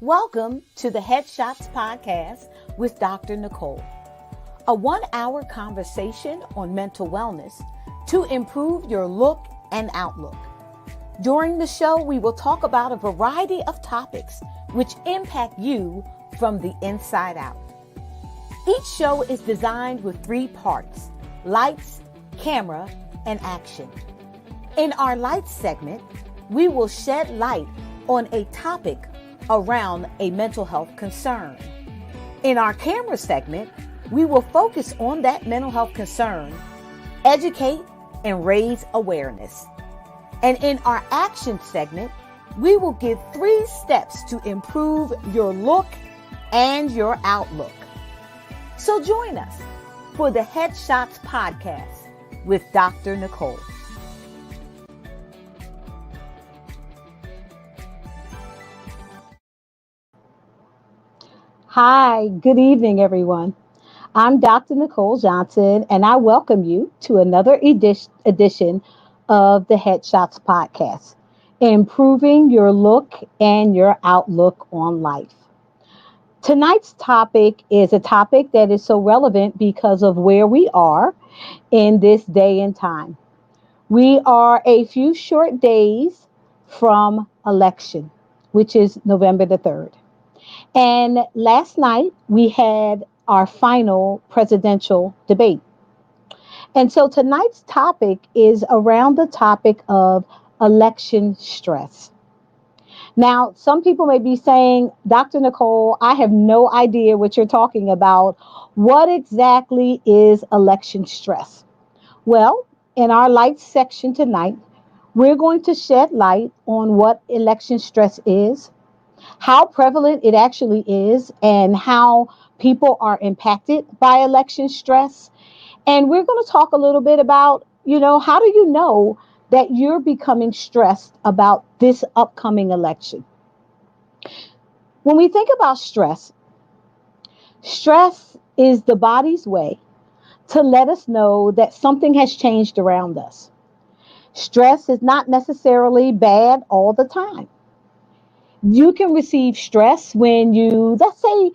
Welcome to the Headshots Podcast with Dr. Nicole, a 1-hour conversation on mental wellness to improve your look and outlook. During the show, we will talk about a variety of topics which impact you from the inside out. Each show is designed with 3 parts: lights, camera, and action. In our lights segment, we will shed light on a topic around a mental health concern. In our camera segment, we will focus on that mental health concern, educate, and raise awareness. And in our action segment, we will give 3 steps to improve your look and your outlook. So join us for the Headshots Podcast with Dr. Nicole. Hi, good evening, everyone. I'm Dr. Nicole Johnson, and I welcome you to another edition of the Headshots Podcast, improving your look and your outlook on life. Tonight's topic is a topic that is so relevant because of where we are in this day and time. We are a few short days from election, which is November the 3rd. And last night we had our final presidential debate. And so tonight's topic is around the topic of election stress. Now, some people may be saying, Dr. Nicole, I have no idea what you're talking about. What exactly is election stress? Well, in our lights section tonight, we're going to shed light on what election stress is, how prevalent it actually is, and how people are impacted by election stress. And we're going to talk a little bit about, how do you know that you're becoming stressed about this upcoming election? When we think about stress is the body's way to let us know that something has changed around us. Stress is not necessarily bad all the time. You can receive stress when you, let's say,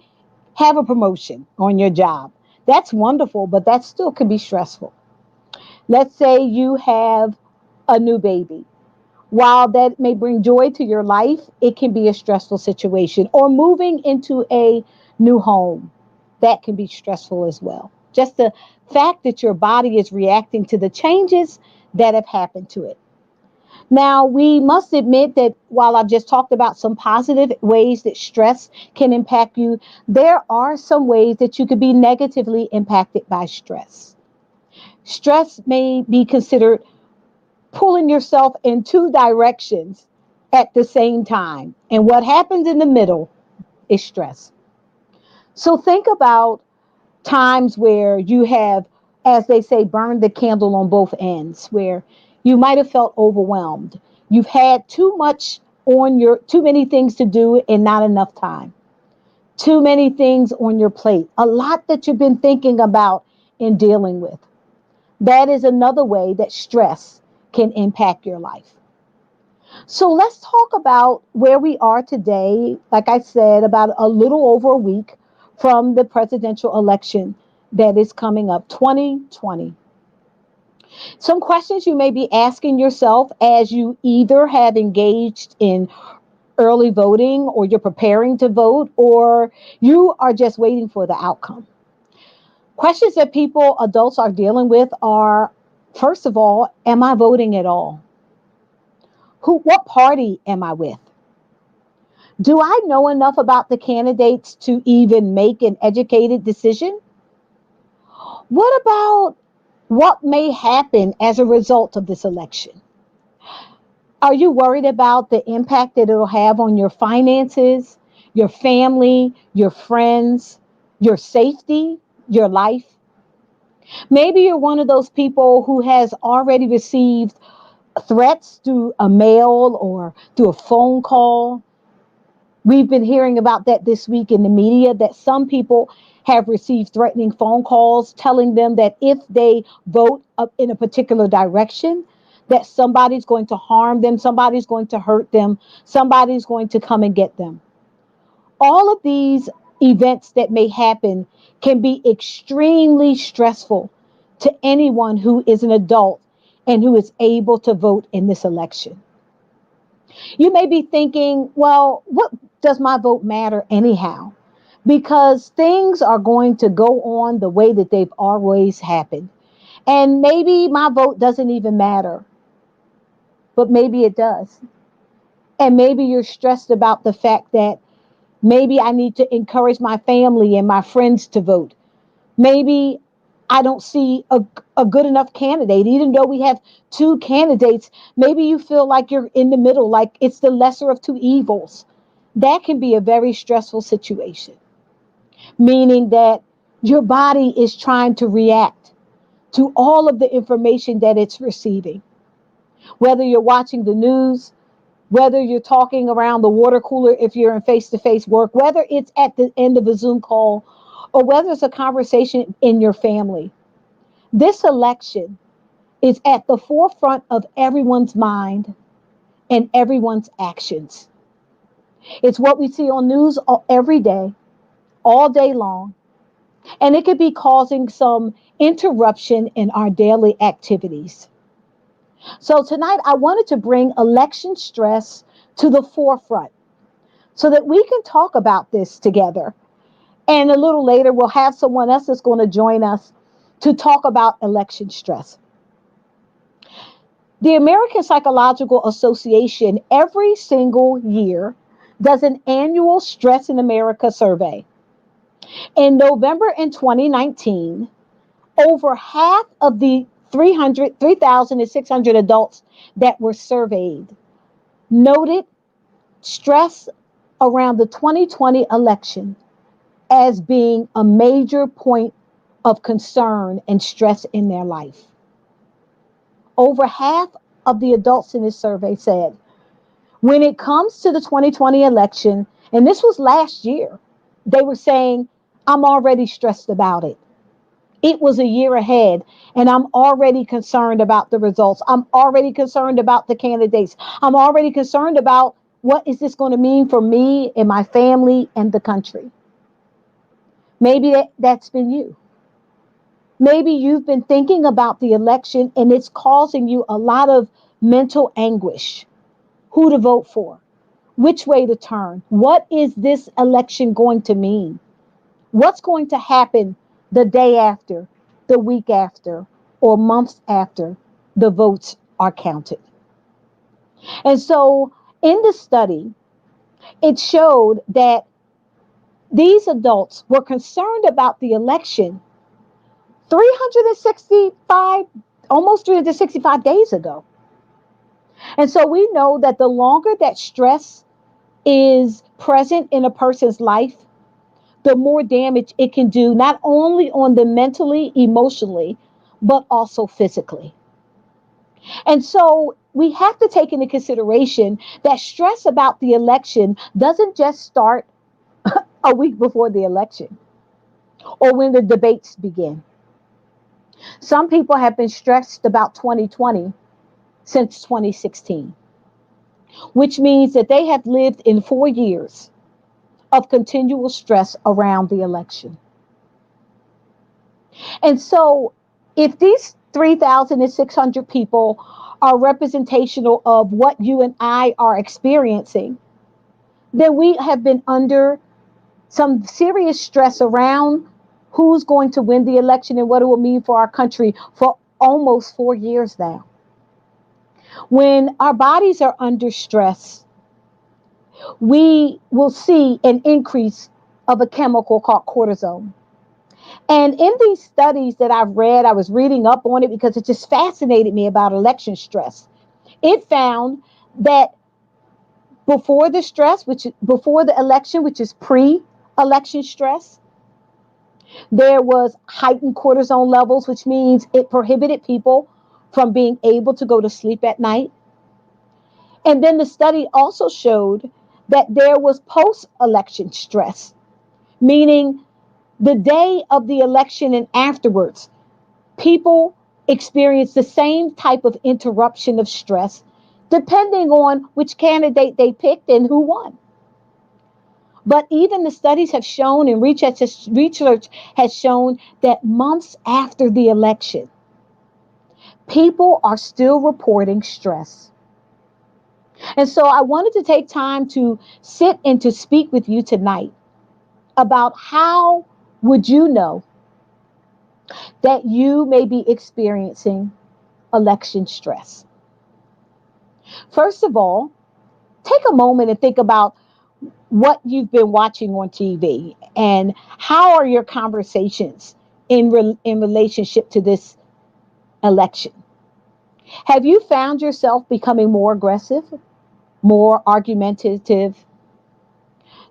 have a promotion on your job. That's wonderful, but that still can be stressful. Let's say you have a new baby. While that may bring joy to your life, it can be a stressful situation. Or moving into a new home, that can be stressful as well. Just the fact that your body is reacting to the changes that have happened to it. Now, we must admit that while I've just talked about some positive ways that stress can impact you, there are some ways that you could be negatively impacted by stress. Stress may be considered pulling yourself in 2 directions at the same time. And what happens in the middle is stress. So think about times where you have, as they say, burned the candle on both ends, where you might have felt overwhelmed. You've had too many things to do and not enough time. Too many things on your plate. A lot that you've been thinking about and dealing with. That is another way that stress can impact your life. So let's talk about where we are today. Like I said, about a little over a week from the presidential election that is coming up, 2020. Some questions you may be asking yourself as you either have engaged in early voting, or you're preparing to vote, or you are just waiting for the outcome. Questions that adults are dealing with are, first of all, am I voting at all? What party am I with? Do I know enough about the candidates to even make an educated decision? What about what may happen as a result of this election? Are you worried about the impact that it'll have on your finances, your family, your friends, your safety, your life? Maybe you're one of those people who has already received threats through a mail or through a phone call. We've been hearing about that this week in the media, that some people have received threatening phone calls telling them that if they vote up in a particular direction, that somebody's going to harm them, somebody's going to hurt them, somebody's going to come and get them. All of these events that may happen can be extremely stressful to anyone who is an adult and who is able to vote in this election. You may be thinking, well, what does my vote matter anyhow? Because things are going to go on the way that they've always happened. And maybe my vote doesn't even matter, but maybe it does. And maybe you're stressed about the fact that maybe I need to encourage my family and my friends to vote. Maybe I don't see a good enough candidate, even though we have two candidates. Maybe you feel like you're in the middle, like it's the lesser of two evils. That can be a very stressful situation, meaning that your body is trying to react to all of the information that it's receiving. Whether you're watching the news, whether you're talking around the water cooler if you're in face to face work, whether it's at the end of a Zoom call, or whether it's a conversation in your family. This election is at the forefront of everyone's mind and everyone's actions. It's what we see on news every day, all day long, and it could be causing some interruption in our daily activities. So tonight, I wanted to bring election stress to the forefront so that we can talk about this together. And a little later, we'll have someone else that's going to join us to talk about election stress. The American Psychological Association every single year does an annual Stress in America survey. In November in 2019, over half of the 3,600 adults that were surveyed noted stress around the 2020 election as being a major point of concern and stress in their life. Over half of the adults in this survey said, when it comes to the 2020 election, and this was last year, they were saying, I'm already stressed about it. It was a year ahead, and I'm already concerned about the results. I'm already concerned about the candidates. I'm already concerned about what is this going to mean for me and my family and the country. Maybe that's been you. Maybe you've been thinking about the election and it's causing you a lot of mental anguish. Who to vote for? Which way to turn? What is this election going to mean? What's going to happen the day after, the week after, or months after the votes are counted? And so in the study, it showed that these adults were concerned about the election 365, almost 365 days ago. And so we know that the longer that stress is present in a person's life, the more damage it can do, not only on them mentally, emotionally, but also physically. And so we have to take into consideration that stress about the election doesn't just start a week before the election or when the debates begin. Some people have been stressed about 2020 since 2016, which means that they have lived in 4 years of continual stress around the election. And so, if these 3,600 people are representational of what you and I are experiencing, then we have been under some serious stress around who's going to win the election and what it will mean for our country for almost 4 years now. When our bodies are under stress, we will see an increase of a chemical called cortisol. And in these studies that I've read, I was reading up on it because it just fascinated me about election stress. It found that before the stress, which before the election, which is pre-election stress, there was heightened cortisol levels, which means it prohibited people from being able to go to sleep at night. And then the study also showed that there was post-election stress, meaning the day of the election and afterwards, people experience the same type of interruption of stress, depending on which candidate they picked and who won. But even the studies have shown, and research has shown, that months after the election, people are still reporting stress. And so I wanted to take time to sit and to speak with you tonight about how would you know that you may be experiencing election stress. First of all, take a moment and think about what you've been watching on TV and how are your conversations in relationship to this election. Have you found yourself becoming more aggressive, more argumentative,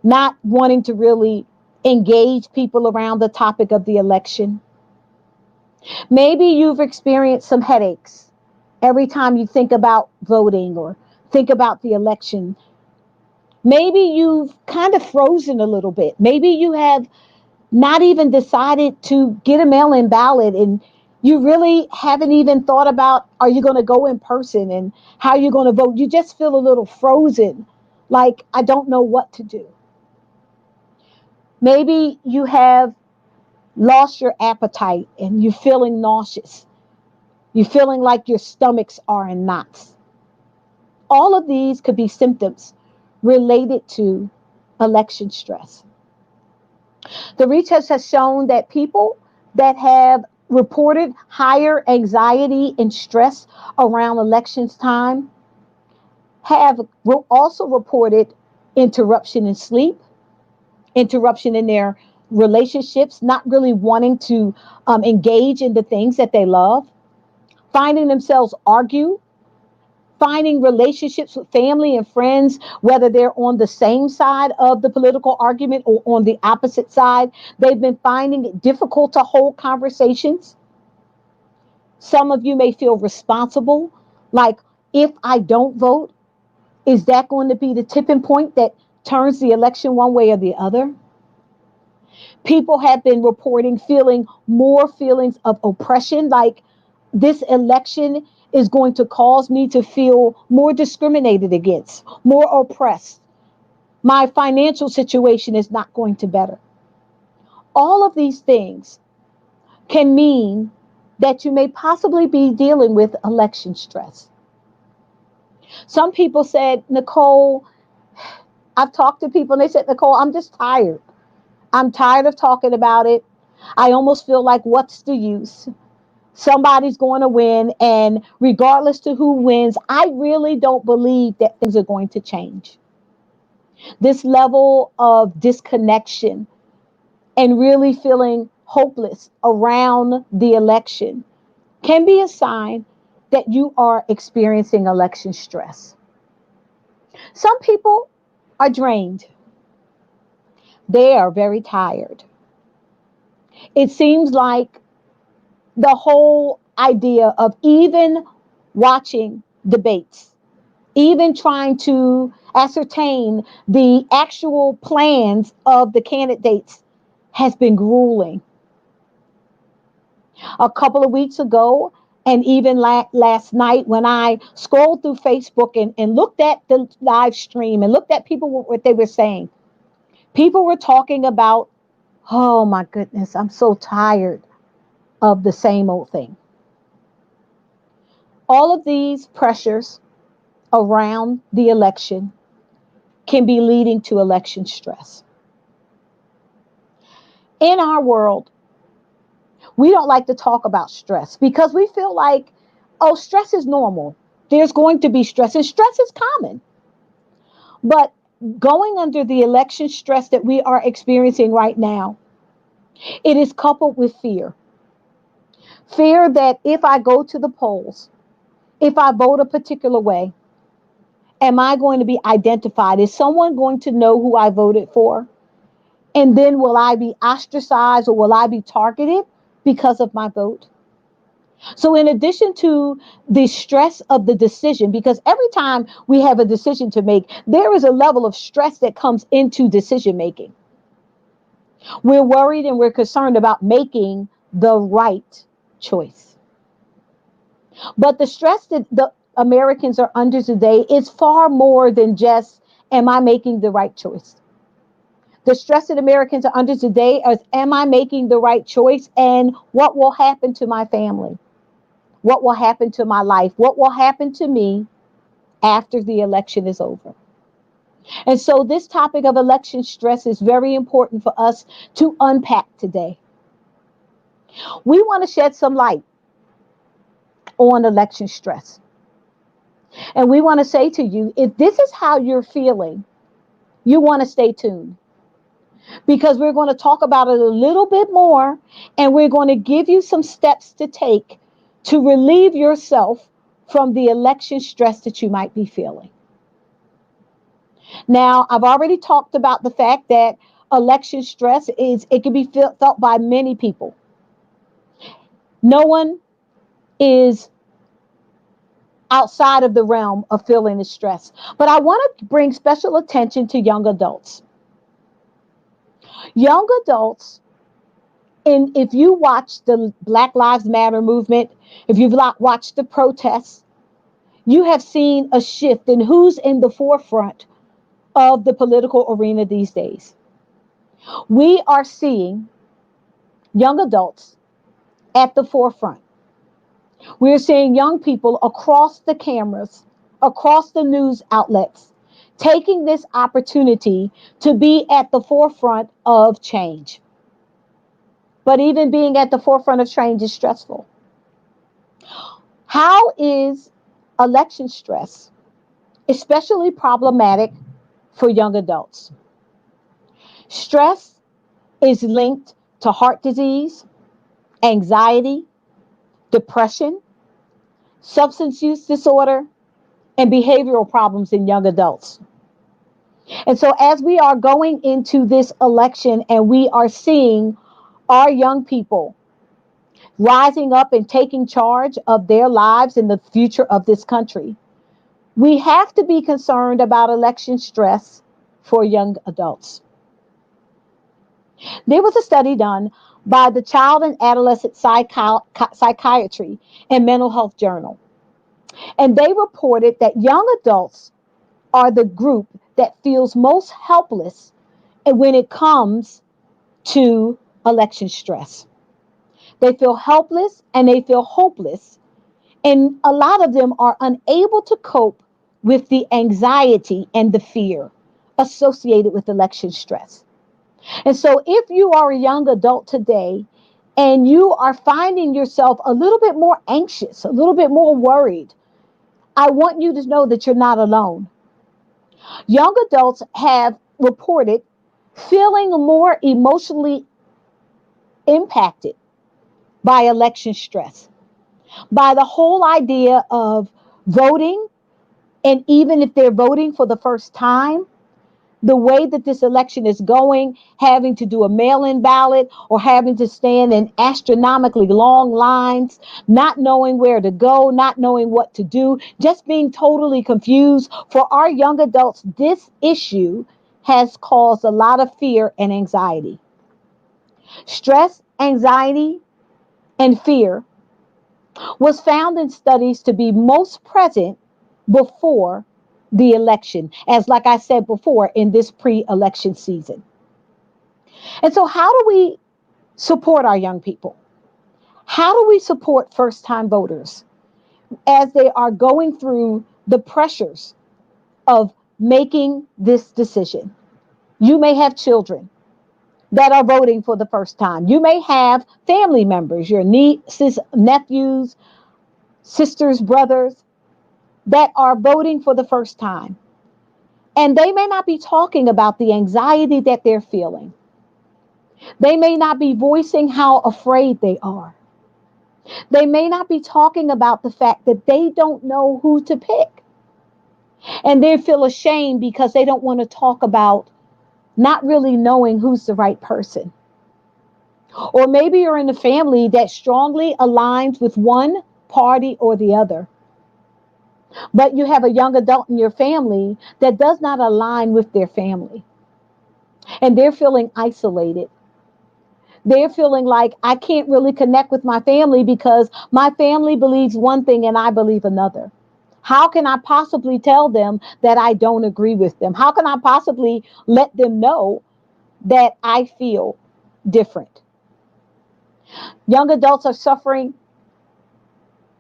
not wanting to really engage people around the topic of the election? Maybe you've experienced some headaches every time you think about voting or think about the election. Maybe you've kind of frozen a little bit. Maybe you have not even decided to get a mail-in ballot, and you really haven't even thought about, are you going to go in person and how you're going to vote. You just feel a little frozen, like, I don't know what to do. Maybe you have lost your appetite and you're feeling nauseous. You're feeling like your stomachs are in knots. All of these could be symptoms related to election stress. The research has shown that people that have reported higher anxiety and stress around elections time have also reported interruption in sleep, interruption in their relationships, not really wanting to engage in the things that they love, finding themselves argue, finding relationships with family and friends, whether they're on the same side of the political argument or on the opposite side. They've been finding it difficult to hold conversations. Some of you may feel responsible, like, if I don't vote, is that going to be the tipping point that turns the election one way or the other? People have been reporting feeling more feelings of oppression, like this election is going to cause me to feel more discriminated against, more oppressed. My financial situation is not going to better. All of these things can mean that you may possibly be dealing with election stress. Some people said, Nicole, I've talked to people and they said, Nicole, I'm just tired. I'm tired of talking about it. I almost feel like, what's the use? Somebody's going to win. And regardless to who wins, I really don't believe that things are going to change. This level of disconnection and really feeling hopeless around the election can be a sign that you are experiencing election stress. Some people are drained. They are very tired. It seems like the whole idea of even watching debates, even trying to ascertain the actual plans of the candidates, has been grueling. A couple of weeks ago, and even last night, when I scrolled through Facebook and looked at the live stream and looked at people, what they were saying, people were talking about, oh my goodness, I'm so tired of the same old thing. All of these pressures around the election can be leading to election stress. In our world, we don't like to talk about stress because we feel like, oh, stress is normal. There's going to be stress, and stress is common. But going under the election stress that we are experiencing right now, it is coupled with fear. Fear that if I go to the polls, if I vote a particular way, am I going to be identified? Is someone going to know who I voted for? And then will I be ostracized or will I be targeted because of my vote? So in addition to the stress of the decision, because every time we have a decision to make, there is a level of stress that comes into decision making. We're worried and we're concerned about making the right choice. But the stress that the Americans are under today is far more than just, am I making the right choice? The stress that Americans are under today is, am I making the right choice? And what will happen to my family? What will happen to my life? What will happen to me after the election is over? And so this topic of election stress is very important for us to unpack today. We want to shed some light on election stress. And we want to say to you, if this is how you're feeling, you want to stay tuned, because we're going to talk about it a little bit more, and we're going to give you some steps to take to relieve yourself from the election stress that you might be feeling. Now, I've already talked about the fact that election stress it can be felt by many people. No one is outside of the realm of feeling the stress. But I want to bring special attention to young adults. Young adults, and if you watch the Black Lives Matter movement, if you've watched the protests, you have seen a shift in who's in the forefront of the political arena these days. We are seeing young adults at the forefront. We're seeing young people across the cameras, across the news outlets, taking this opportunity to be at the forefront of change. But even being at the forefront of change is stressful. How is election stress especially problematic for young adults? Stress is linked to heart disease, anxiety, depression, substance use disorder, and behavioral problems in young adults. And so, as we are going into this election and we are seeing our young people rising up and taking charge of their lives and the future of this country, we have to be concerned about election stress for young adults. There was a study done by the Child and Adolescent Psychiatry and Mental Health Journal, and they reported that young adults are the group that feels most helpless when it comes to election stress. They feel helpless and they feel hopeless, and a lot of them are unable to cope with the anxiety and the fear associated with election stress. And so, if you are a young adult today and you are finding yourself a little bit more anxious, a little bit more worried, I want you to know that you're not alone. Young adults have reported feeling more emotionally impacted by election stress, by the whole idea of voting, and even if they're voting for the first time, the way that this election is going, having to do a mail-in ballot or having to stand in astronomically long lines, not knowing where to go, not knowing what to do, just being totally confused. For our young adults, this issue has caused a lot of fear and anxiety. Stress, anxiety, and fear was found in studies to be most present before the election, as like I said before, in this pre-election season. And so how do we support our young people? How do we support first-time voters as they are going through the pressures of making this decision? You may have children that are voting for the first time. You may have family members, your nieces, nephews, sisters, brothers, that are voting for the first time. And they may not be talking about the anxiety that they're feeling. They may not be voicing how afraid they are. They may not be talking about the fact that they don't know who to pick. And they feel ashamed because they don't want to talk about not really knowing who's the right person. Or maybe you're in a family that strongly aligns with one party or the other. But you have a young adult in your family that does not align with their family. And they're feeling isolated. They're feeling like, I can't really connect with my family because my family believes one thing and I believe another. How can I possibly tell them that I don't agree with them? How can I possibly let them know that I feel different. Young adults are suffering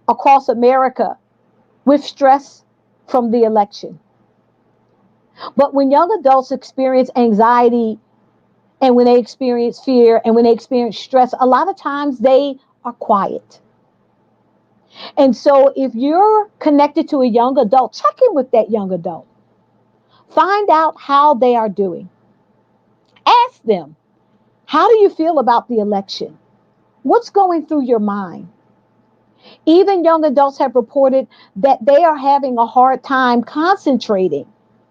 across America with stress from the election. But when young adults experience anxiety and when they experience fear and when they experience stress, a lot of times they are quiet. And so if you're connected to a young adult, check in with that young adult. Find out how they are doing. Ask them, how do you feel about the election? What's going through your mind? Even young adults have reported that they are having a hard time concentrating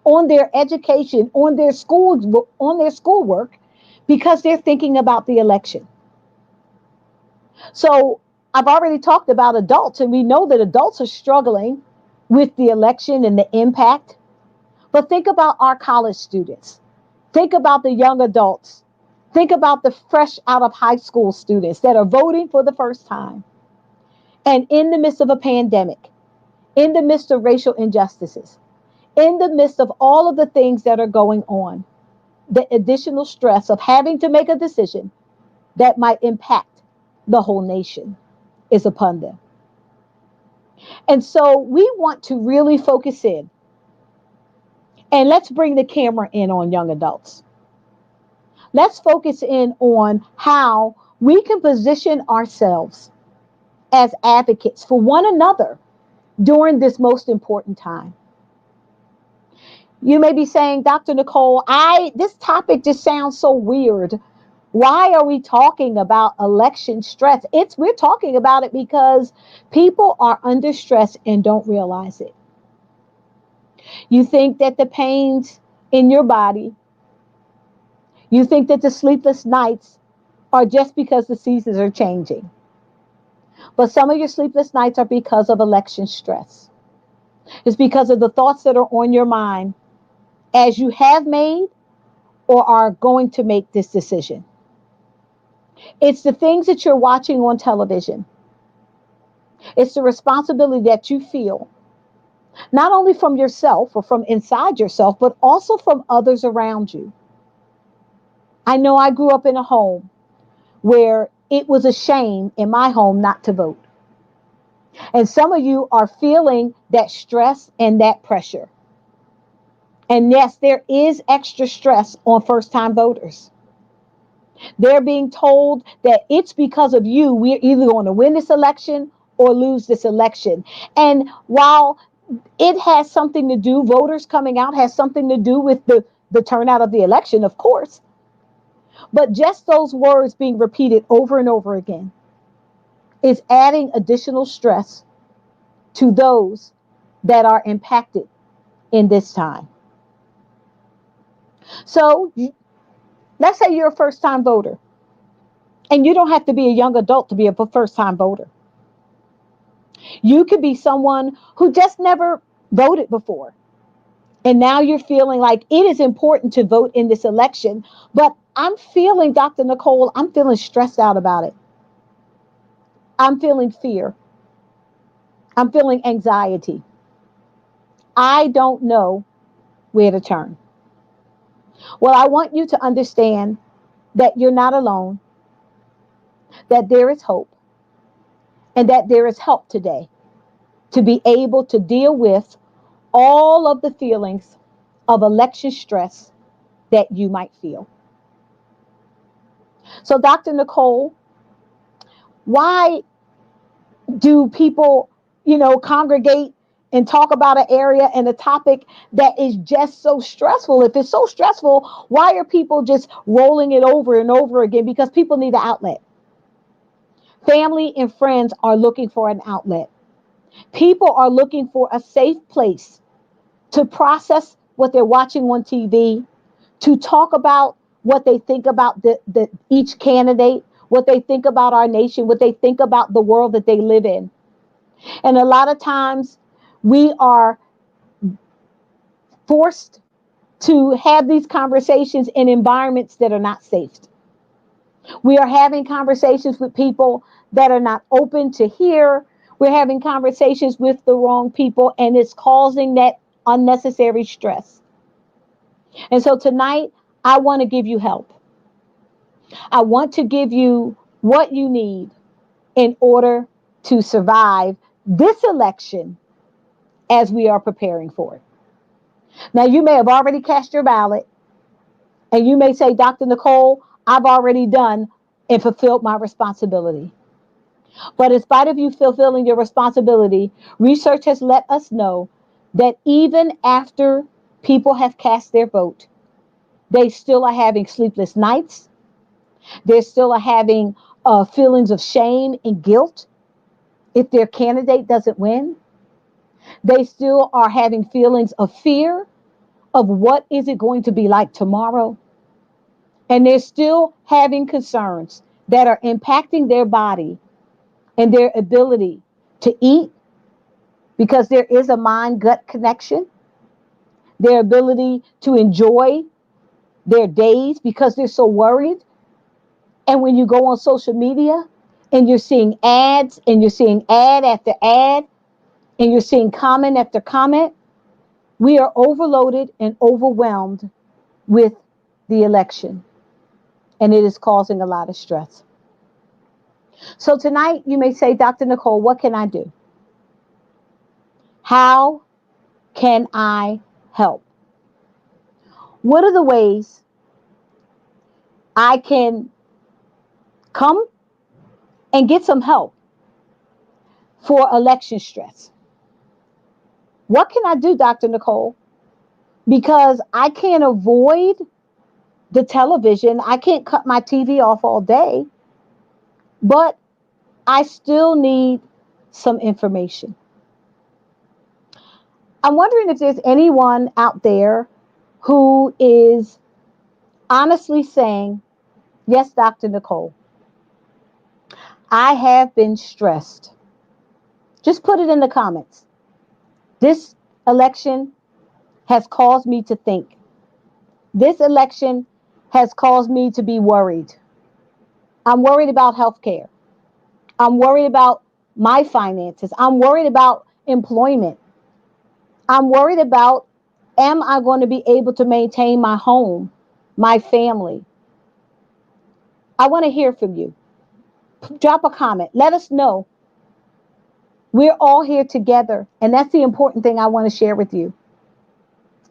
on their education, on their schoolwork, because they're thinking about the election. So I've already talked about adults, and we know that adults are struggling with the election and the impact. But think about our college students. Think about the young adults. Think about the fresh out of high school students that are voting for the first time. And in the midst of a pandemic, in the midst of racial injustices, in the midst of all of the things that are going on, the additional stress of having to make a decision that might impact the whole nation is upon them. And so we want to really focus in, and let's bring the camera in on young adults. Let's focus in on how we can position ourselves as advocates for one another during this most important time. You may be saying, Dr. Nicole, this topic just sounds so weird. Why are we talking about election stress? We're talking about it because people are under stress and don't realize it. You think that the pains in your body, you think that the sleepless nights are just because the seasons are changing. But some of your sleepless nights are because of election stress. It's because of the thoughts that are on your mind as you have made or are going to make this decision. It's the things that you're watching on television. It's the responsibility that you feel, not only from yourself or from inside yourself, but also from others around you. I know I grew up in a home where it was a shame in my home not to vote. And some of you are feeling that stress and that pressure. And yes, there is extra stress on first-time voters. They're being told that it's because of you, we're either going to win this election or lose this election. And while it has something to do, voters coming out has something to do with the turnout of the election, of course. But just those words being repeated over and over again is adding additional stress to those that are impacted in this time. So let's say you're a first-time voter, and you don't have to be a young adult to be a first-time voter. You could be someone who just never voted before. And now you're feeling like it is important to vote in this election. But I'm feeling, Dr. Nicole, I'm feeling stressed out about it. I'm feeling fear. I'm feeling anxiety. I don't know where to turn. Well, I want you to understand that you're not alone, that there is hope, and that there is help today to be able to deal with all of the feelings of election stress that you might feel. So, Dr. Nicole, why do people, congregate and talk about an area and a topic that is just so stressful? If it's so stressful, why are people just rolling it over and over again? Because people need an outlet. Family and friends are looking for an outlet. People are looking for a safe place to process what they're watching on TV, to talk about what they think about each candidate, what they think about our nation, what they think about the world that they live in. And a lot of times we are forced to have these conversations in environments that are not safe. We are having conversations with people that are not open to hear. We're having conversations with the wrong people, and it's causing that unnecessary stress. And so tonight, I want to give you help. I want to give you what you need in order to survive this election as we are preparing for it. Now, you may have already cast your ballot, and you may say, Dr. Nicole, I've already done and fulfilled my responsibility. But in spite of you fulfilling your responsibility, research has let us know that even after people have cast their vote, they still are having sleepless nights. They still are having feelings of shame and guilt if their candidate doesn't win. They still are having feelings of fear of what is it going to be like tomorrow. And they're still having concerns that are impacting their body and their ability to eat because there is a mind gut connection, their ability to enjoy their days because they're so worried. And when you go on social media and you're seeing ads and you're seeing ad after ad and you're seeing comment after comment, we are overloaded and overwhelmed with the election. And it is causing a lot of stress. So tonight you may say, Dr. Nicole, what can I do? How can I help? What are the ways I can come and get some help for election stress? What can I do, Dr. Nicole? Because I can't avoid the television. I can't cut my TV off all day, but I still need some information. I'm wondering if there's anyone out there who is honestly saying, yes, Dr. Nicole, I have been stressed. Just put it in the comments. This election has caused me to think. This election has caused me to be worried. I'm worried about health care. I'm worried about my finances. I'm worried about employment. I'm worried about, am I going to be able to maintain my home, my family? I want to hear from you. Drop a comment. Let us know. We're all here together. And that's the important thing I want to share with you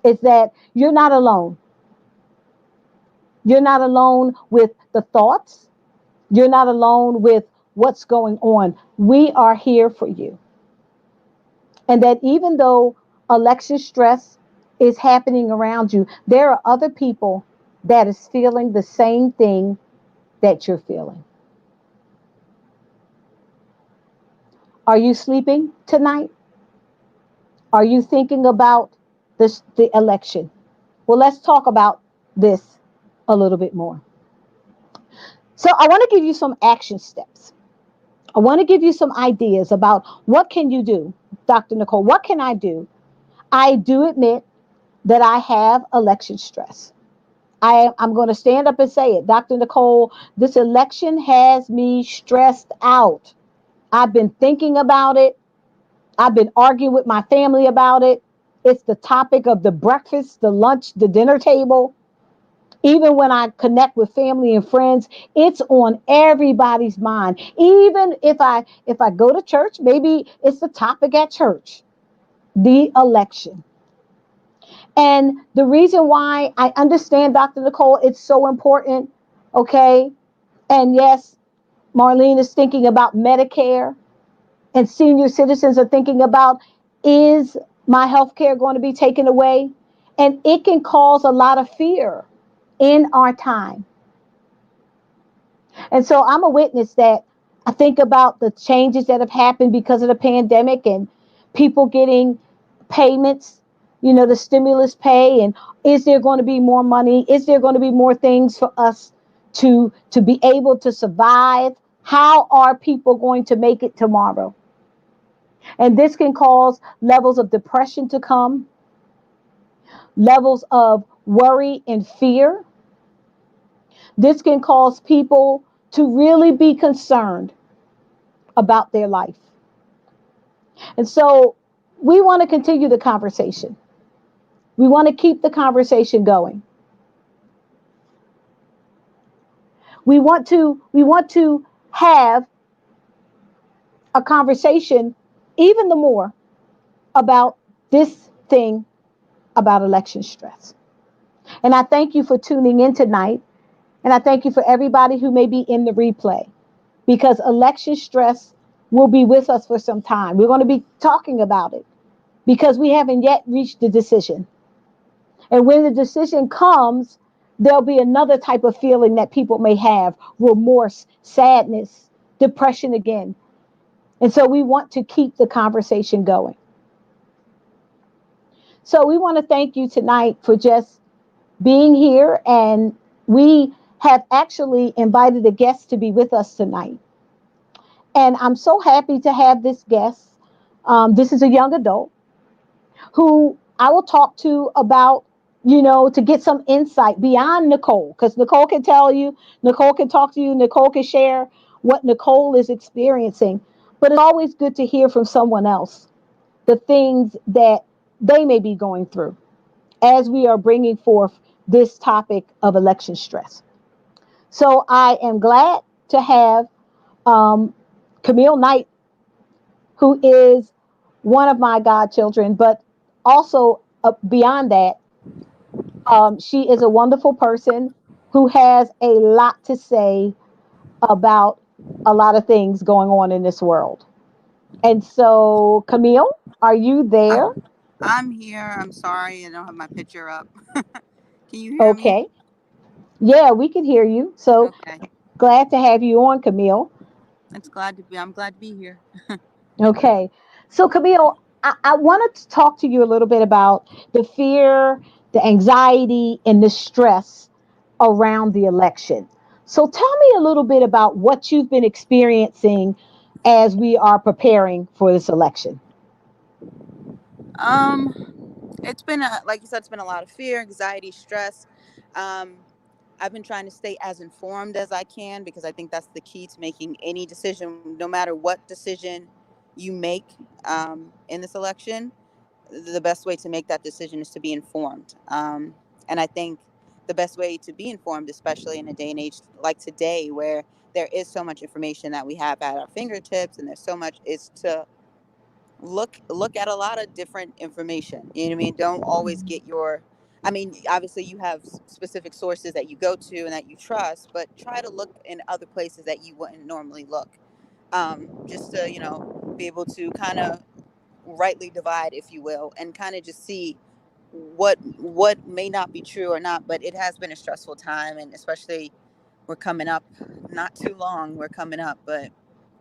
is that you're not alone. You're not alone with the thoughts. You're not alone with what's going on. We are here for you. And that even though election stress is happening around you, there are other people that is feeling the same thing that you're feeling. Are you sleeping tonight? Are you thinking about the election? Well, let's talk about this a little bit more. So I want to give you some action steps. I want to give you some ideas about what can you do, Dr. Nicole, what can I do? I do admit that I have election stress. I'm going to stand up and say it. Dr. Nicole, this election has me stressed out. I've been thinking about it. I've been arguing with my family about it. It's the topic of the breakfast, the lunch, the dinner table. Even when I connect with family and friends, it's on everybody's mind. Even if I go to church, maybe it's the topic at church, the election. And the reason why I understand, Dr. Nicole, it's so important, okay? And yes, Marlene is thinking about Medicare, and senior citizens are thinking about, is my health care going to be taken away? And it can cause a lot of fear in our time. And so I'm a witness that I think about the changes that have happened because of the pandemic and people getting payments, the stimulus pay. And is there going to be more money? Is there going to be more things for us to be able to survive? How are people going to make it tomorrow? And this can cause levels of depression to come, levels of worry and fear. This can cause people to really be concerned about their life. And so we want to continue the conversation. We want to keep the conversation going. We want to have a conversation even the more about this thing about election stress. And I thank you for tuning in tonight. And I thank you for everybody who may be in the replay, because election stress will be with us for some time. We're going to be talking about it because we haven't yet reached the decision. And when the decision comes, there'll be another type of feeling that people may have: remorse, sadness, depression again. And so we want to keep the conversation going. So we want to thank you tonight for just being here. And we have actually invited a guest to be with us tonight. And I'm so happy to have this guest. This is a young adult who I will talk to about, to get some insight beyond Nicole, because Nicole can tell you, Nicole can talk to you, Nicole can share what Nicole is experiencing. But it's always good to hear from someone else the things that they may be going through as we are bringing forth this topic of election stress. So I am glad to have um, Camille Knight, who is one of my godchildren, but also beyond that, she is a wonderful person who has a lot to say about a lot of things going on in this world. And so, Camille, are you there? I'm here. I'm sorry I don't have my picture up. Can you hear me? Okay. Yeah, we can hear you. So Okay. glad to have you on, Camille. I'm glad to be here. Okay. So, Camille, I wanted to talk to you a little bit about the fear, the anxiety, and the stress around the election. So, tell me a little bit about what you've been experiencing as we are preparing for this election. Um, it's been like you said, it's been a lot of fear, anxiety, stress. Um, I've been trying to stay as informed as I can because I think that's the key to making any decision, no matter what decision you make in this election. The best way to make that decision is to be informed. And I think the best way to be informed, especially in a day and age like today, where there is so much information that we have at our fingertips, and there's so much, is to look at a lot of different information. You know what I mean? Don't always get your, I mean, obviously you have specific sources that you go to and that you trust, but try to look in other places that you wouldn't normally look. Just to, be able to kind of rightly divide, if you will, and kind of just see what may not be true or not. But it has been a stressful time, and especially we're coming up, not too long, we're coming up, but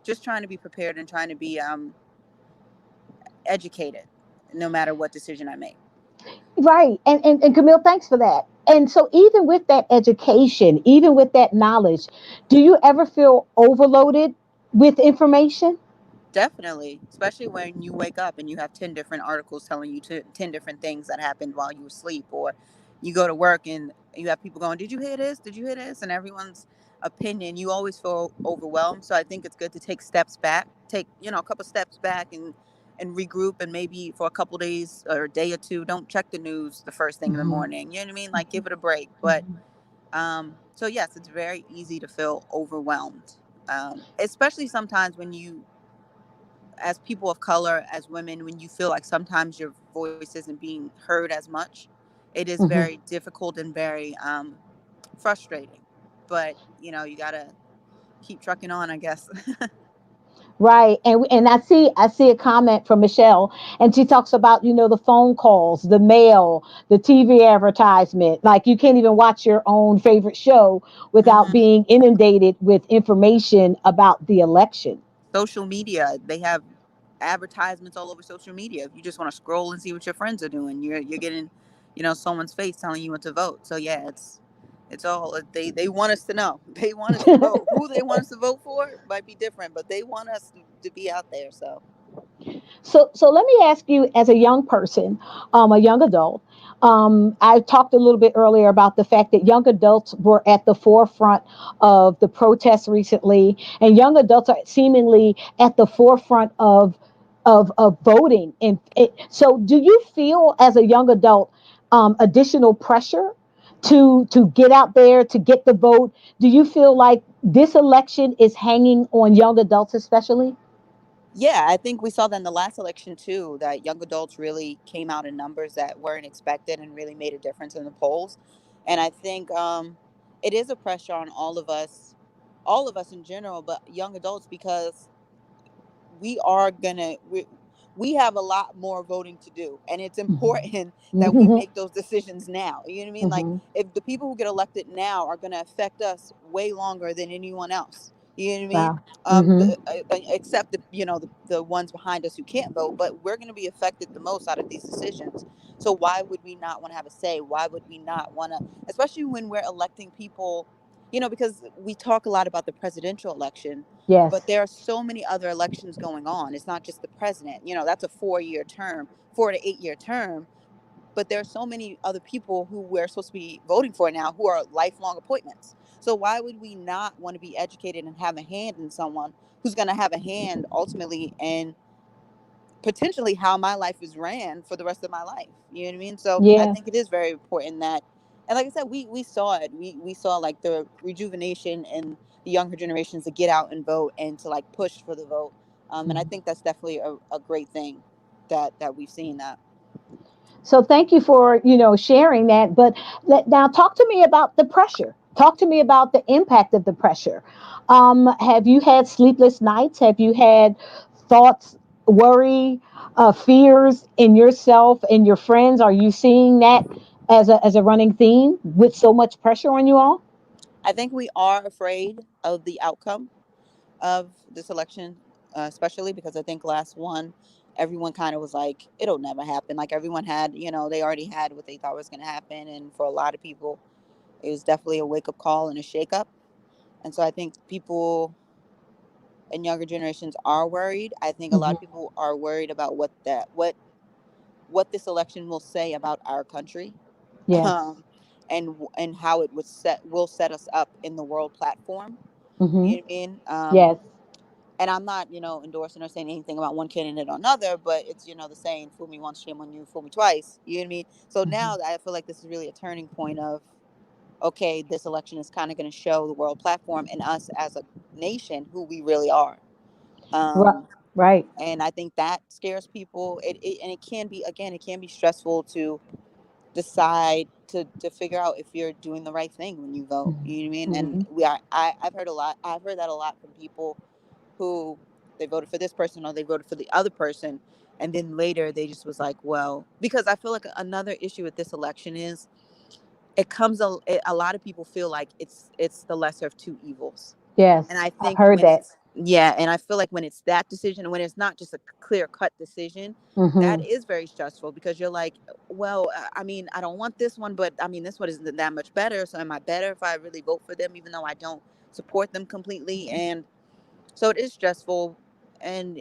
just trying to be prepared and trying to be educated no matter what decision I make. Right. And Camille, thanks for that. And so, even with that education, even with that knowledge, do you ever feel overloaded with information? Definitely, especially when you wake up and you have 10 different articles telling you 10 different things that happened while you were asleep, or you go to work and you have people going, did you hear this, did you hear this, and everyone's opinion, you always feel overwhelmed. So I think it's good to take steps back, take a couple steps back, and regroup, and maybe for a couple days or a day or two, don't check the news the first thing in the Mhm. morning. You know what I mean? Like, give it a break. But so yes, it's very easy to feel overwhelmed, especially sometimes when you, as people of color, as women, when you feel like sometimes your voice isn't being heard as much. It is Mhm. very difficult and very frustrating. But you gotta keep trucking on, I guess. Right. And I see a comment from Michelle, and she talks about, the phone calls, the mail, the TV advertisement. Like, you can't even watch your own favorite show without hmm being inundated with information about the election. Social media, they have advertisements all over social media. If you just want to scroll and see what your friends are doing, you're getting, someone's face telling you what to vote. So yeah, it's all, they want us to know. They want us to vote. Who they want us to vote for might be different, but they want us to be out there. So So let me ask you, as a young person, a young adult. I talked a little bit earlier about the fact that young adults were at the forefront of the protests recently, and young adults are seemingly at the forefront of voting. And so, do you feel as a young adult additional pressure to get out there to get the vote? Do you feel like this election is hanging on young adults especially? Yeah, I think we saw that in the last election too, that young adults really came out in numbers that weren't expected and really made a difference in the polls. And I think it is a pressure on all of us in general, but young adults, because we are gonna we have a lot more voting to do, and it's Mhm. important that we Mhm. make those decisions now. You know what I mean? Like, Mhm. if the people who get elected now are gonna affect us way longer than anyone else. You know what I mean? Wow. Mhm. Except the ones behind us who can't vote, but we're going to be affected the most out of these decisions. So why would we not want to have a say? Why would we not want to, especially when we're electing people? Because we talk a lot about the presidential election, but Yes. there are so many other elections going on. It's not just the president. That's a 4-year term, 4 to 8 year term. But there are so many other people who we're supposed to be voting for now who are lifelong appointments. So why would we not want to be educated and have a hand in someone who's going to have a hand ultimately in potentially how my life is ran for the rest of my life? You know what I mean? So I Yeah. think it is very important that, and like I said, we saw it. We saw like the rejuvenation in the younger generations to get out and vote and to like push for the vote. And I Mhm. think that's definitely a great thing that we've seen that. So thank you for, sharing that. But now talk to me about the pressure. Talk to me about the impact of the pressure. Have you had sleepless nights? Have you had thoughts, worry, fears in yourself and your friends? Are you seeing that as a running theme with so much pressure on you all? I think we are afraid of the outcome of this election, especially because I think last one, everyone kind of was like, it'll never happen. Like everyone had, they already had what they thought was going to happen. And for a lot of people, it was definitely a wake up call and a shake up. And so I think people and younger generations are worried. I think a lot of Hmm. people are worried about what this election will say about our country, Yes. um, and how it will set us up in the world platform. Hmm. You know what I mean? Yes. And I'm not, endorsing or saying anything about one candidate or another, but it's, the saying, fool me once, shame on you, fool me twice. You know what I mean? So Hmm. now I feel like this is really a turning point of, okay, this election is kind of going to show the world platform and us as a nation who we really are. Right. Um, Right. and I think that scares people. And it can be, again, it can be stressful to decide to figure out if you're doing the right thing when you vote. You know what I mean? And Hmm. I've heard a lot. I've heard that a lot from people who they voted for this person or they voted for the other person, and then later they just was like, well, because I feel like another issue with this election is a lot of people feel like it's the lesser of two evils. Yes. And I I've think heard when that. it's, yeah, and I feel like when it's that decision, when it's not just a clear cut decision, that Hmm. is very stressful because you're like, well, I mean, I don't want this one, but I mean, this one isn't that much better. So am I better if I really vote for them, even though I don't support them completely? And so it is stressful. And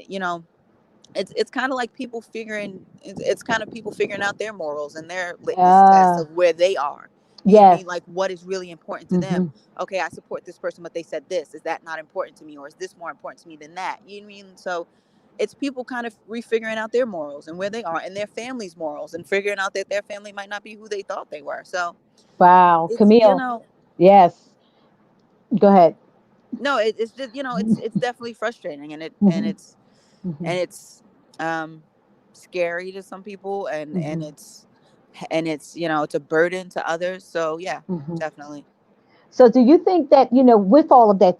it's kind of like people figuring it's kind of people figuring out their morals and their litmus test Uh, of where they are. You know what I yes. mean? Like, what is really important to them? Hmm. Okay, I support this person, but they said this. Is that not important to me, or is this more important to me than that? You know what I mean? So it's people kind of refiguring out their morals and where they are, and their family's morals, and figuring out that their family might not be who they thought they were. So Wow. it's Camille. Yes. Go ahead. no, it's just it's definitely frustrating, and Hmm. Hmm. it's um scary to some people, and Hmm. it's it's a burden to others. So yeah, Hmm. definitely. So, do you think that, with all of that,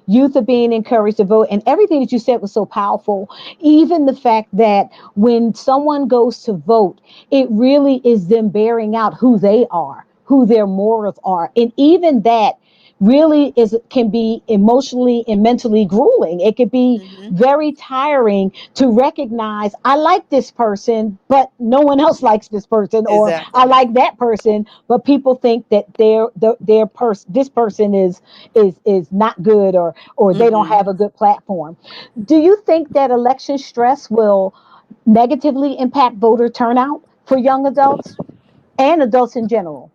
youth are being encouraged to vote, and everything that you said was so powerful? Even the fact that when someone goes to vote, it really is them bearing out who they are, who their morals are, and even that really can be emotionally and mentally grueling. It could be Hmm. very tiring to recognize I like this person, but no one else likes this person, or I Exactly. like that person, but people think that this person is not good, or they don't Hmm. have a good platform. Do you think that election stress will negatively impact voter turnout for young adults and adults in general?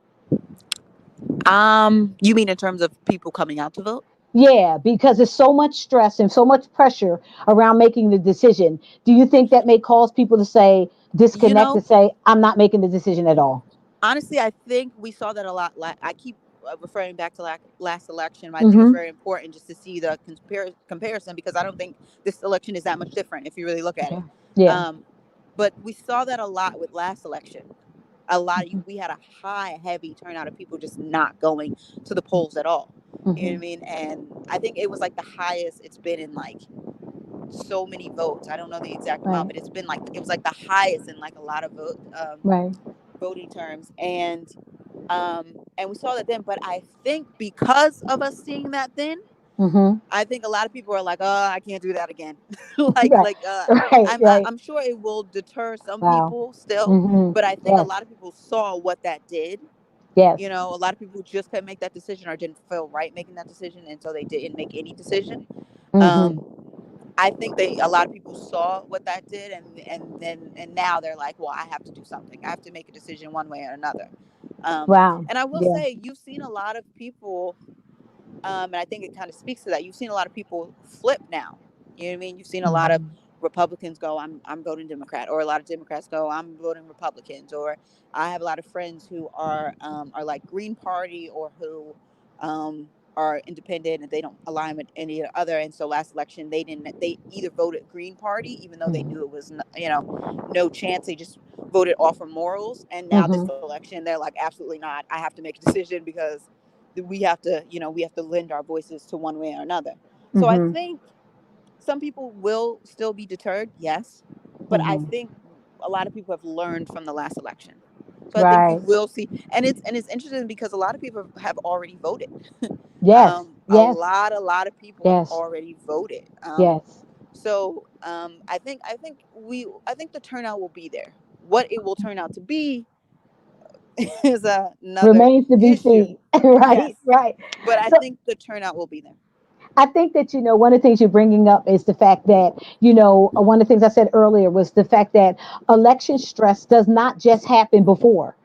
You mean in terms of people coming out to vote? Yeah, because there's so much stress and so much pressure around making the decision. Do you think that may cause people to say you disconnect know and say, I'm not making the decision at all? Honestly, I think we saw that a lot. I keep referring back to last election. But I think it's Mm-hmm. very important just to see the comparison, because I don't think this election is that much different if you really look at it. Yeah. Yeah. Um, but we saw that a lot with last election. A lot of Mm-hmm. we had a high, heavy turnout of people just not going to the polls at all. You know what I Mm-hmm. mean? And I think it was like the highest it's been in like so many votes. I don't know the exact amount, Right. but it's been like it was like the highest in like a lot of Right. voting terms. And we saw that then. But I think because of us seeing that then, Mm-hmm. I think a lot of people are like, oh, I can't do that again. like Right. like uh Right. Right. I'm sure it will deter some Wow. people still, Mm-hmm. but I think a Yes. lot of people saw what that did. Yes. A lot of people just couldn't make that decision or didn't feel right making that decision, and so they didn't make any decision. Mm-hmm. um I think a lot of people saw what that did, and now they're like, well, I have to do something. I have to make a decision one way or another. Wow. And I will Yeah. say, you've seen a lot of people, and I think it kind of speaks to that. You've seen a lot of people flip now. You know what I mean? You've seen a lot of Mm-hmm. Republicans go, I'm voting Democrat, or a lot of Democrats go, I'm voting Republicans, or I have a lot of friends who are like Green Party, or who um, are independent and they don't align with any other. And so last election they either voted Green Party even though they Mm-hmm. knew it was no chance. They just voted off of morals. And now this Mm-hmm. election they're like, absolutely not. I have to make a decision because we have to lend our voices to one way or another. So I Mm-hmm. think some people will still be deterred, yes, but I Mm-hmm. think a lot of people have learned from the last election. So I think you Right. will see, and it's interesting because a lot of people have already voted. Yes. A Yes. lot of people have Yes. already voted. Yes. I think the turnout will be there. What it will turn out to be is another Remains to be issue. seen. Yes, Right. Right. but I So think the turnout will be there. I think that, one of the things you're bringing up is the fact that, one of the things I said earlier was the fact that election stress does not just happen before.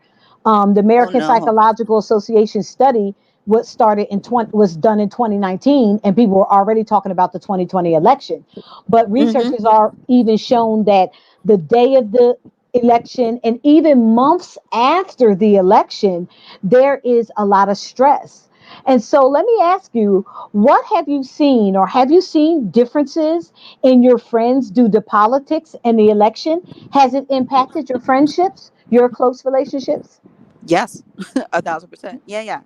The Oh American no. Psychological Association study was done in 2019, and people were already talking about the 2020 election. But Mm-hmm. researchers are even shown that the day of the election and even months after the election, there is a lot of stress. And so let me ask you, what have you seen, or have you seen differences in your friends due to politics and the election? Has it impacted your friendships, your close relationships? Yes, 1,000%. Yeah, yeah.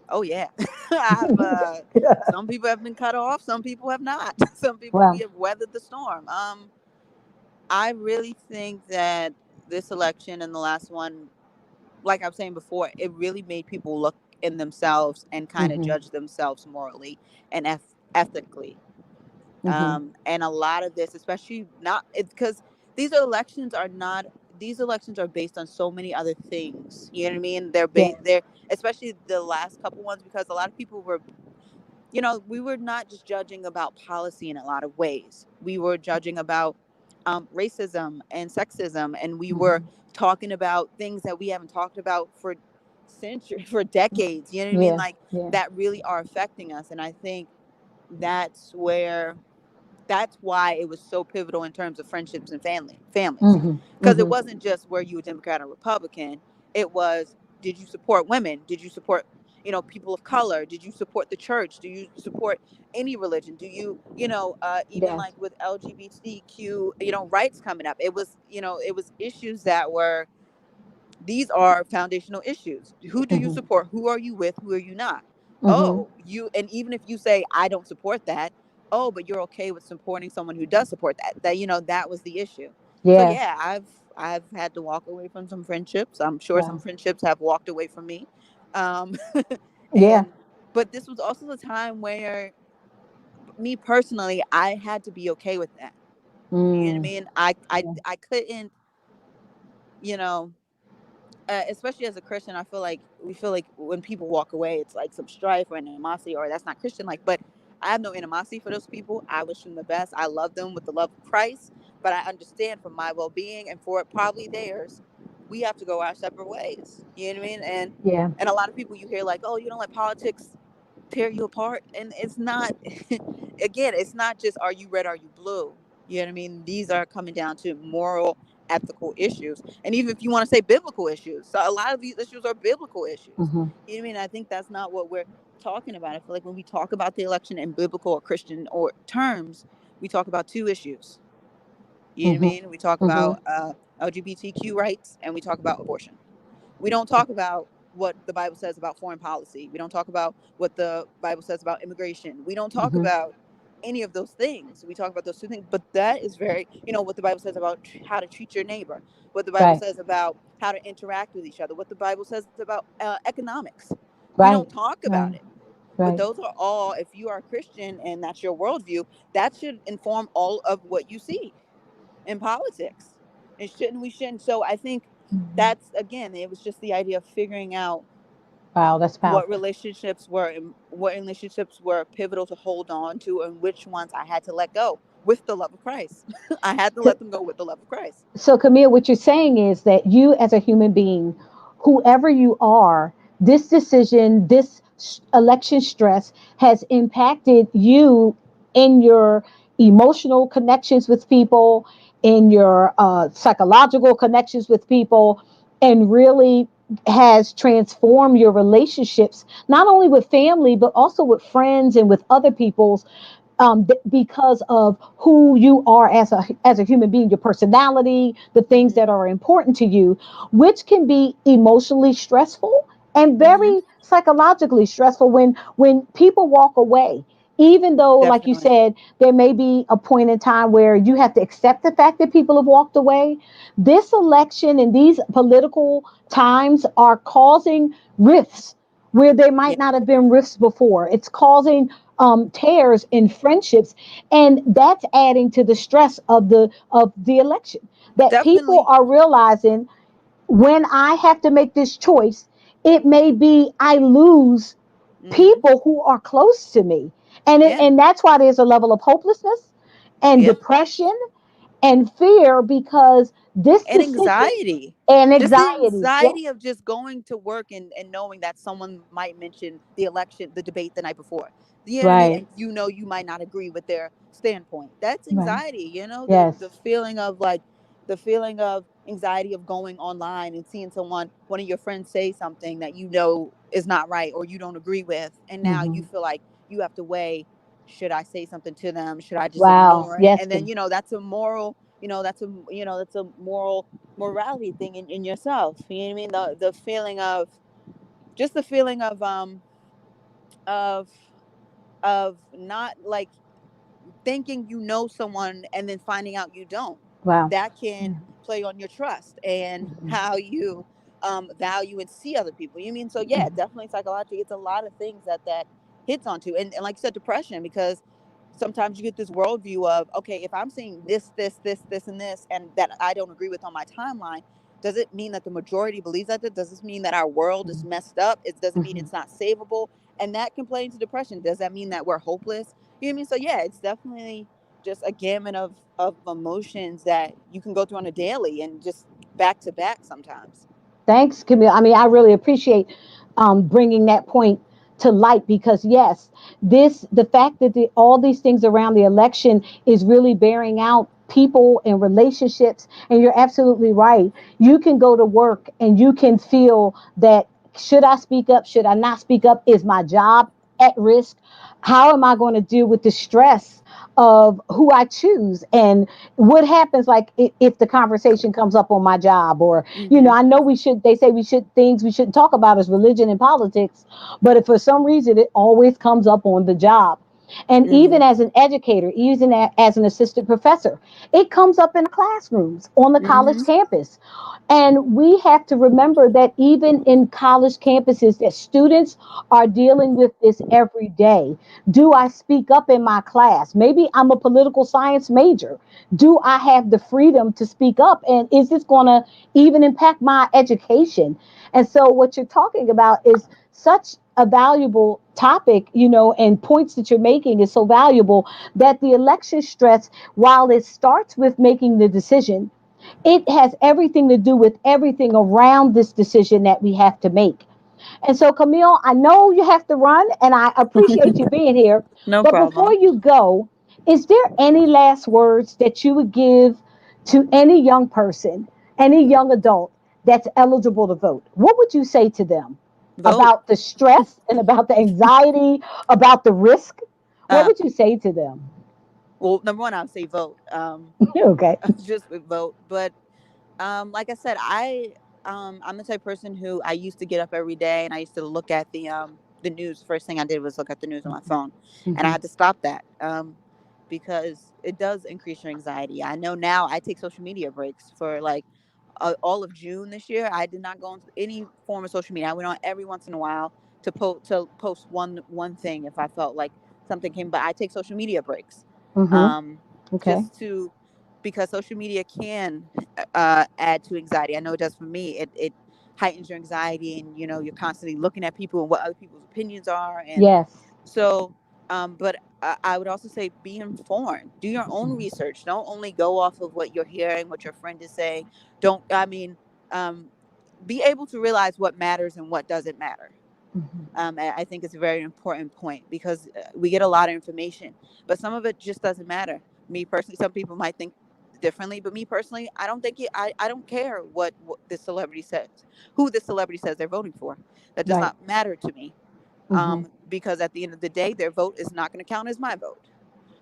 Oh yeah, I've. Some people have been cut off. Some people have not. Some people we Well, have weathered the storm. I really think that this election and the last one, like I was saying before, it really made people look in themselves and kind of hmm judge themselves morally and ethically. hmm And a lot of this, especially not because these elections are not. These elections are based on so many other things. You know what I mean? yes, They're especially the last couple ones, because a lot of people were, we were not just judging about policy in a lot of ways. We were judging about racism and sexism, and we were hmm talking about things that we haven't talked about for centuries, for decades. You know what I mean? yeah, Like, yeah, that really are affecting us. And I think that's where that's why it was so pivotal in terms of friendships and families, hmm because it hmm wasn't just were you a Democrat or Republican. It was, did you support women? Did you support people of color? Did you support the church? Do you support any religion? Do you even yes, like with LGBTQ rights coming up, it was issues that were, these are foundational issues. Who do you hmm support? Who are you with? Who are you not? hmm Oh, and even if you say, I don't support that, oh, but you're okay with supporting someone who does support that. That was the issue. So yes, yeah, I've had to walk away from some friendships. I'm sure some wow, friendships have walked away from me. Um, yeah, and but this was also the time where, me personally, I had to be okay with that. You know what I mm, mean? I I yeah, I couldn't, you know, especially as a Christian, I feel like we feel like when people walk away, it's like some strife or animosity, or that's not Christian like. But I have no animosity for those people. I wish them the best. I love them with the love of Christ, but I understand, for my well-being and for probably theirs, we have to go our separate ways. You know what I mean? yeah, And a lot of people you hear like, oh, you don't let politics tear you apart, and it's not. Again, it's not just, are you red, are you blue? You know what I mean? These are coming down to moral ethical issues. And even if you want to say biblical issues, so a lot of these issues are biblical issues. Mm-hmm. You know what I mean? I think that's not what we're talking about. I feel like when we talk about the election in biblical or Christian or terms, we talk about two issues. You know what I Mm-hmm. mean? We talk Mm-hmm. about LGBTQ rights, and we talk about abortion. We don't talk about what the Bible says about foreign policy. We don't talk about what the Bible says about immigration. We don't talk Mm-hmm. about any of those things. We talk about those two things, but that is very, what the Bible says about how to treat your neighbor, what the Bible Right. says about how to interact with each other, what the Bible says about economics. We Right. don't talk about Right. it. But Right. those are all, if you are a Christian and that's your worldview, that should inform all of what you see in politics. It shouldn't, we shouldn't. So I think Mm-hmm. that's, again, it was just the idea of figuring out Wow, that's powerful. what relationships were pivotal to hold on to, and which ones I had to let go with the love of Christ. I had to let them go with the love of Christ. So, Camille, what you're saying is that you, as a human being, whoever you are, this decision, this election stress has impacted you in your emotional connections with people, in your psychological connections with people, and really has transformed your relationships, not only with family, but also with friends and with other people because of who you are as a human being, your personality, the things Hmm. that are important to you, which can be emotionally stressful and Hmm. very psychologically stressful when people walk away. Even though, like you Definitely. said, there may be a point in time where you have to accept the fact that people have walked away. This election and these political times are causing rifts where there Yeah, might not have been rifts before. It's causing tears in friendships, and that's adding to the stress of the election. That people definitely. are realizing when I have to make this choice, it may be I lose Hmm. people who are close to me, Yeah. and that's why there's a level of hopelessness and Yeah. depression and fear because this And decision anxiety. and Just the anxiety. Yep. anxiety of just going to work and knowing that someone might mention the election, the debate the night before. You know what I mean? Right. And you might not agree with their standpoint. That's Right. anxiety, the Yes. feeling of the feeling of anxiety of going online and seeing one of your friends say something that is not right or you don't agree with. And now you Hmm. feel like you have to weigh, should I say something to them? Should I just Wow. ignore it? Yes. And then, that's a moral, that's a morality thing in yourself. You know what I mean? The feeling of just the feeling of of not like thinking someone and then finding out you don't. Wow. That Yeah. can play on your trust and Mhm. how you value and see other people. You mean? So yeah, Mhm. definitely psychologically, it's a lot of things that hits onto, and like you said, depression, because sometimes you get this worldview of, okay, if I'm seeing this and this and that I don't agree with on my timeline, does it mean that the majority believes that? Does this mean that our world is messed up? Does it mean Mhm. it's not savable? And that can play into depression. Does that mean that we're hopeless? You know what I mean? So yeah, it's definitely just a gamut of emotions that you can go through on a daily and just back to back sometimes. Thanks, Camille. I mean, I really appreciate bringing that point to light because yes, the fact that all these things around the election is really bearing out people and relationships. And you're absolutely right. You can go to work and you can feel that should I speak up? Should I not speak up? Is my job at risk? How am I going to deal with the stress of who I choose? And what happens like if the conversation comes up on my job or Hmm. I know they say things we shouldn't talk about is religion and politics, but if for some reason it always comes up on the job. And Hmm. even as an educator, even as an assistant professor, it comes up in the classrooms on the college Hmm. campus. And we have to remember that even in college campuses, that students are dealing with this every day. Do I speak up in my class? Maybe I'm a political science major. Do I have the freedom to speak up? And is this going to even impact my education? And so, what you're talking about is such a valuable topic, and points that you're making is so valuable that the election stress, while it starts with making the decision, it has everything to do with everything around this decision that we have to make. And so, Camille, I know you have to run, and I appreciate you being here. No But before problem. you go, is there any last words that you would give to any young person, any young adult that's eligible to vote, what would you say to them Vote. about the stress and about the anxiety, about the risk? What Uh, would you say to them? well, number one, I would say vote. Okay. Just vote. But like I said, I'm the type of person who I used to get up every day and I used to look at the news. First thing I did was look at the news on my phone, and I Hmm. had to stop that because it does increase your anxiety. I know now I take social media breaks for like all of June this year. I did not go on any form of social media. I went on every once in a while to post one thing if I felt like something came. But I take social media breaks, Hmm. um, Okay. just to because social media can add to anxiety. I know it does for me. It heightens your anxiety, and you're constantly looking at people and what other people's opinions are, and Yes. so. But I would also say be informed. Do your own research. Don't only go off of what you're hearing, what your friend is saying. Don't. I mean, um, be able to realize what matters and what doesn't matter. Hmm. I think it's a very important point because we get a lot of information, but some of it just doesn't matter. Me personally, some people might think differently, but me personally, I don't think it. I don't care what this celebrity says, who this celebrity says they're voting for. That does Right. not matter to me, Hmm. because at the end of the day, their vote is not going to count as my vote.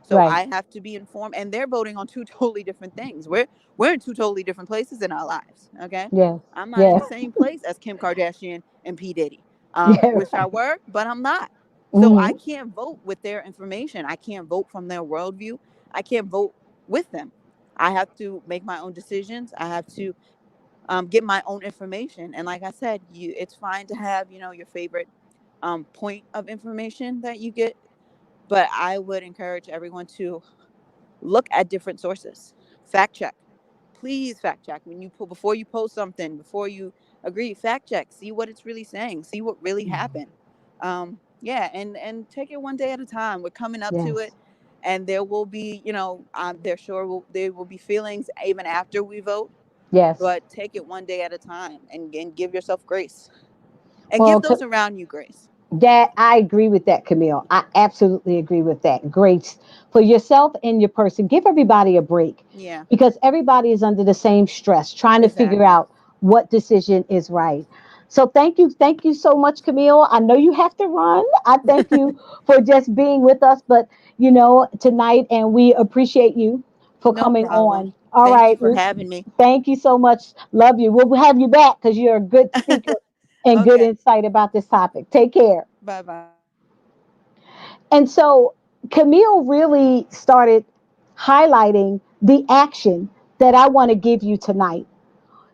So Right. I have to be informed, and they're voting on two totally different things. We're in two totally different places in our lives. Okay, Yes. I'm not in the Yes. same place as Kim Kardashian and P Diddy. Yeah. Wish I were, but I'm not. So I Hmm. can't vote with their information. I can't vote from their worldview. I can't vote with them. I have to make my own decisions. I have to get my own information. And like I said, it's fine to have your favorite point of information that you get, but I would encourage everyone to look at different sources. Fact check. Please fact check when you put before you post something, before you agree. Fact check. See what it's really saying. See what really happened. Yeah, and take it one day at a time. We're coming up to it, Yes. and there will be, there will be feelings even after we vote. Yes. But take it one day at a time, and give yourself grace, and Well, give those around you grace. that I agree with that, Camille. I absolutely agree with that. Grace for yourself and your person. Give everybody a break Yeah, because everybody is under the same stress, trying to figure exactly. out what decision is right. So thank you so much, Camille. I know you have to run. I thank you for just being with us, but tonight, and we appreciate you for No coming problem. on. All Thank you right. for having me. Thank you so much. Love you. We'll have you back because you're a good speaker and good Okay. insight about this topic. Take care. Bye bye. And so Camille really started highlighting the action that I want to give you tonight.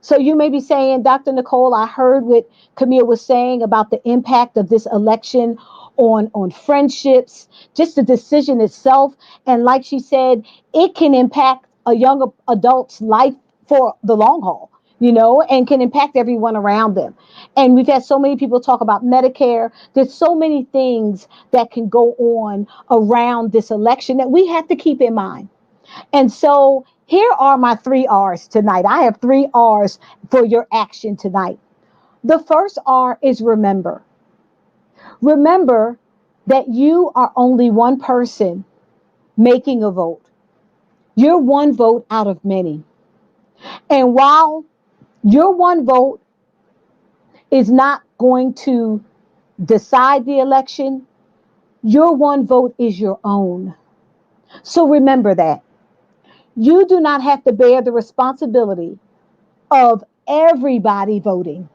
So you may be saying, Dr. Nicole, I heard what Camille was saying about the impact of this election on friendships, just the decision itself. And like she said, it can impact a young adult's life for the long haul, and can impact everyone around them. And we've had so many people talk about Medicare. There's so many things that can go on around this election that we have to keep in mind. And so here are my three R's tonight. I have three R's for your action tonight. The first R is remember. Remember that you are only one person making a vote. You're one vote out of many. And while your one vote is not going to decide the election, your one vote is your own. So remember that. You do not have to bear the responsibility of everybody voting.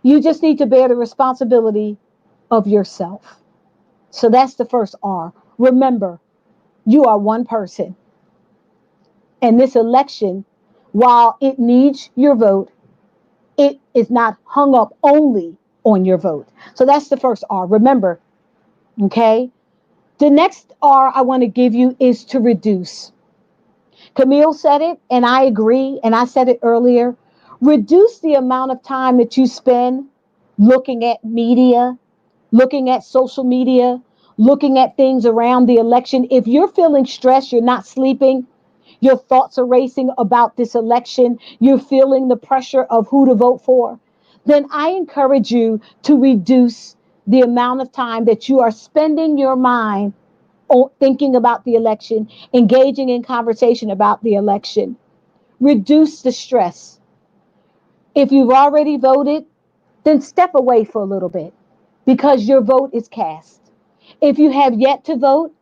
You just need to bear the responsibility of yourself. So that's the first R. Remember, you are one person. And this election, while it needs your vote, it is not hung up only on your vote. So that's the first R. Remember, okay? The next R I want to give you is to reduce. Camille said it, and I agree, and I said it earlier. Reduce the amount of time that you spend looking at media, looking at social media, looking at things around the election. If you're feeling stressed, you're not sleeping, your thoughts are racing about this election, you're feeling the pressure of who to vote for, then I encourage you to reduce the amount of time that you are spending your mind thinking about the election, engaging in conversation about the election. reduce the stress. If you've already voted, then step away for a little bit because your vote is cast. If you have yet to vote,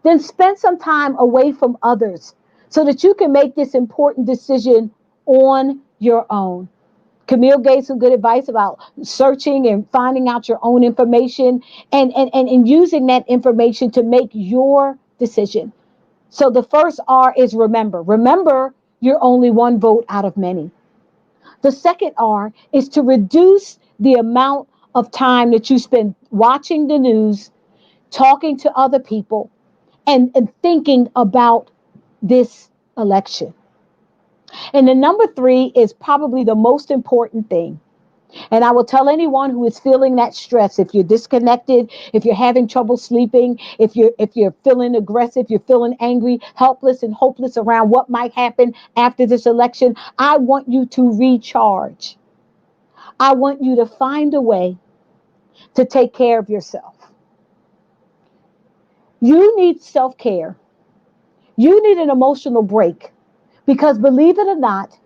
then spend some time away from others so that you can make this important decision on your own. Camille gave some good advice about searching and finding out your own information and using that information to make your decision. So the first R is remember. Remember, you're only one vote out of many. The second R is to reduce the amount of time that you spend watching the news, talking to other people, and thinking about this election. And the number three is probably the most important thing. And I will tell anyone who is feeling that stress, if you're disconnected, if you're having trouble sleeping, if you're feeling aggressive, you're feeling angry, helpless and hopeless around what might happen after this election, I want you to recharge. I want you to find a way to take care of yourself. You need self-care. You need an emotional break because believe it or not,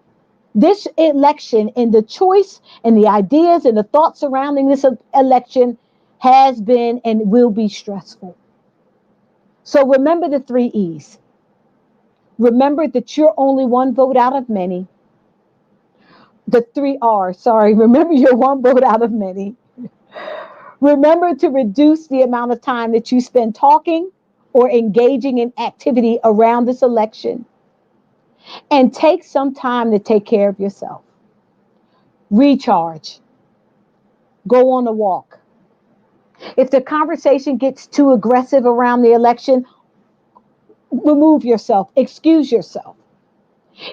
this election and the choice and the ideas and the thoughts surrounding this election has been and will be stressful. So remember the three E's. Remember that you're only one vote out of many. The three R's, sorry. Remember you're one vote out of many. Remember to reduce the amount of time that you spend talking or engaging in activity around this election. And take some time to take care of yourself. Recharge. Go on a walk. If the conversation gets too aggressive around the election, remove yourself, excuse yourself.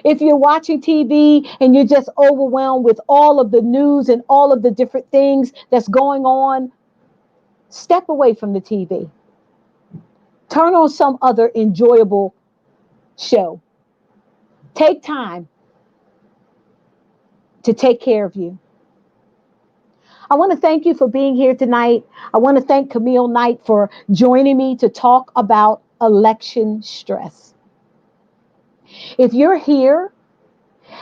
If you're watching TV and you're just overwhelmed with all of the news and all of the different things that's going on, step away from the TV. Turn on some other enjoyable show. Take time to take care of you. I want to thank you for being here tonight. I want to thank Camille Knight for joining me to talk about election stress. If you're here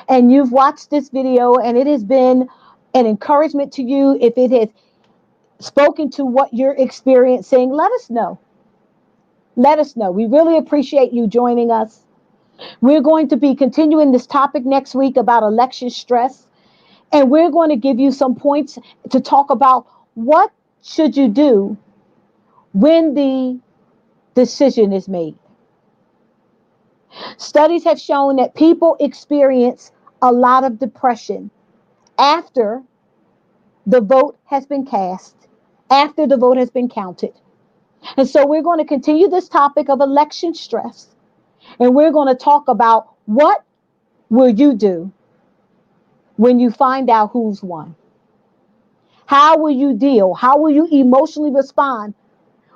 and you've watched this video and it has been an encouragement to you, if it has spoken to what you're experiencing, let us know. Let us know. We really appreciate you joining us. We're going to be continuing this topic next week about election stress. And we're going to give you some points to talk about what should you do when the decision is made. Studies have shown that people experience a lot of depression after the vote has been cast, after the vote has been counted. And so we're going to continue this topic of election stress. And we're going to talk about what will you do when you find out who's won? How will you deal? How will you emotionally respond?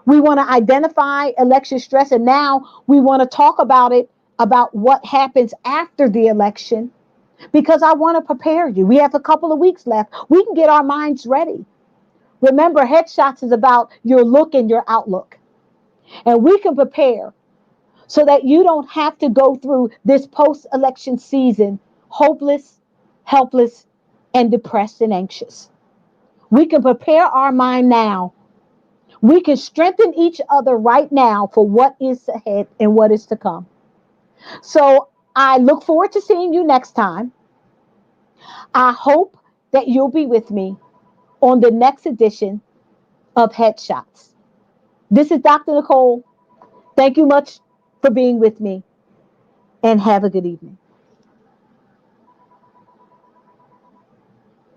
We want to identify election stress, and now we want to talk about it, about what happens after the election, because I want to prepare you. We have a couple of weeks left. We can get our minds ready. Remember, Headshots is about your look and your outlook, and we can prepare so that you don't have to go through this post-election season hopeless, helpless, and depressed and anxious. We can prepare our mind now. We can strengthen each other right now for what is ahead and what is to come. So I look forward to seeing you next time. I hope that you'll be with me on the next edition of Headshots. This is Dr. Nicole. Thank you much for being with me, and have a good evening.